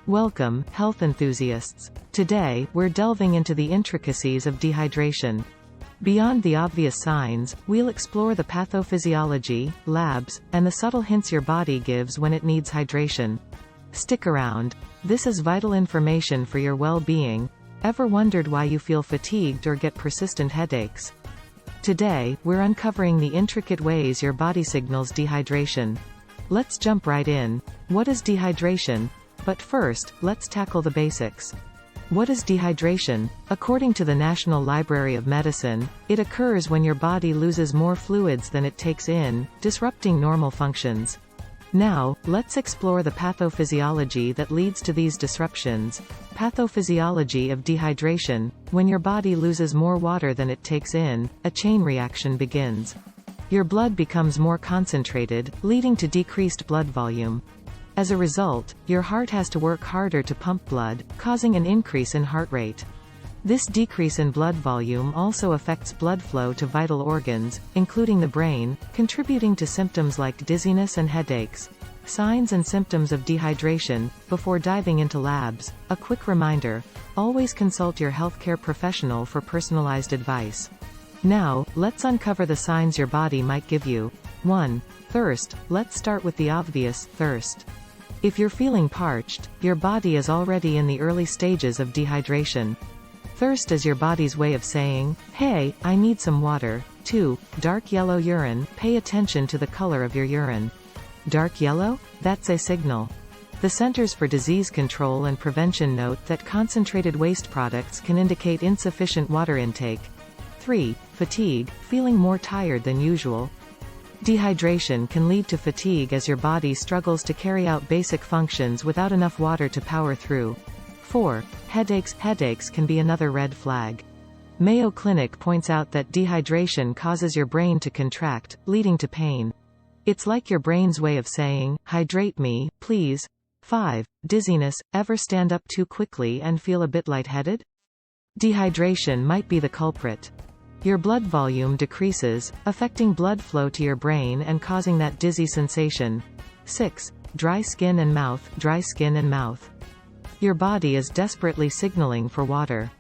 Welcome, health enthusiasts. Today, we're delving into the intricacies of dehydration. Beyond the obvious signs, we'll explore the pathophysiology, labs, and the subtle hints your body gives when it needs hydration. Stick around. This is vital information for your well-being. Ever wondered why you feel fatigued or get persistent headaches? Today, we're uncovering the intricate ways your body signals dehydration. Let's jump right in. What is dehydration? But first, let's tackle the basics. What is dehydration? According to the National Library of Medicine, it occurs when your body loses more fluids than it takes in, disrupting normal functions. Now, let's explore the pathophysiology that leads to these disruptions. Pathophysiology of dehydration: when your body loses more water than it takes in, a chain reaction begins. Your blood becomes more concentrated, leading to decreased blood volume. As a result, your heart has to work harder to pump blood, causing an increase in heart rate. This decrease in blood volume also affects blood flow to vital organs, including the brain, contributing to symptoms like dizziness and headaches. Signs and symptoms of dehydration. Before diving into labs, a quick reminder: always consult your healthcare professional for personalized advice. Now, let's uncover the signs your body might give you. 1. Thirst. Let's start with the obvious: thirst. If you're feeling parched, your body is already in the early stages of dehydration. Thirst is your body's way of saying, "Hey, I need some water." 2. Dark yellow urine. Pay attention to the color of your urine. Dark yellow? That's a signal. The Centers for Disease Control and Prevention note that concentrated waste products can indicate insufficient water intake. 3. Fatigue. Feeling more tired than usual. Dehydration can lead to fatigue as your body struggles to carry out basic functions without enough water to power through. 4. Headaches. Headaches can be another red flag. Mayo Clinic points out that dehydration causes your brain to contract, leading to pain. It's like your brain's way of saying, "Hydrate me, please." 5. Dizziness. Ever stand up too quickly and feel a bit lightheaded? Dehydration might be the culprit. Your blood volume decreases, affecting blood flow to your brain and causing that dizzy sensation. 6. Dry skin and mouth. Dry skin and mouth. Your body is desperately signaling for water.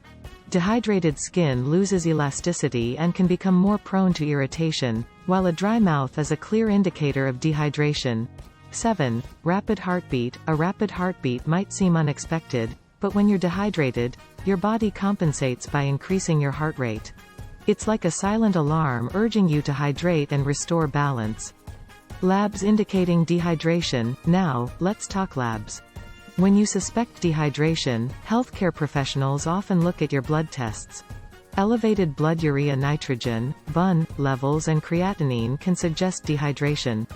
Dehydrated skin loses elasticity and can become more prone to irritation, while a dry mouth is a clear indicator of dehydration. 7. Rapid heartbeat. A rapid heartbeat might seem unexpected, but when you're dehydrated, your body compensates by increasing your heart rate. It's like a silent alarm urging you to hydrate and restore balance. Labs indicating dehydration. Now, let's talk labs. When you suspect dehydration, healthcare professionals often look at your blood tests. Elevated blood urea nitrogen, BUN, levels and creatinine can suggest dehydration.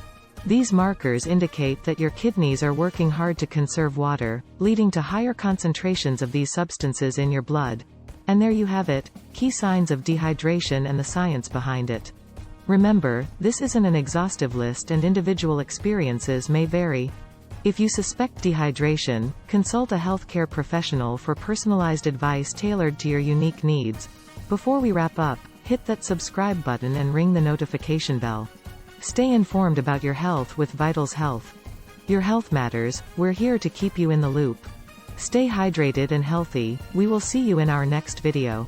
These markers indicate that your kidneys are working hard to conserve water, leading to higher concentrations of these substances in your blood. And there you have it, key signs of dehydration and the science behind it. Remember, this isn't an exhaustive list and individual experiences may vary. If you suspect dehydration, consult a healthcare professional for personalized advice tailored to your unique needs. Before we wrap up, hit that subscribe button and ring the notification bell. Stay informed about your health with Vitals Health. Your health matters, we're here to keep you in the loop. Stay hydrated and healthy. We will see you in our next video.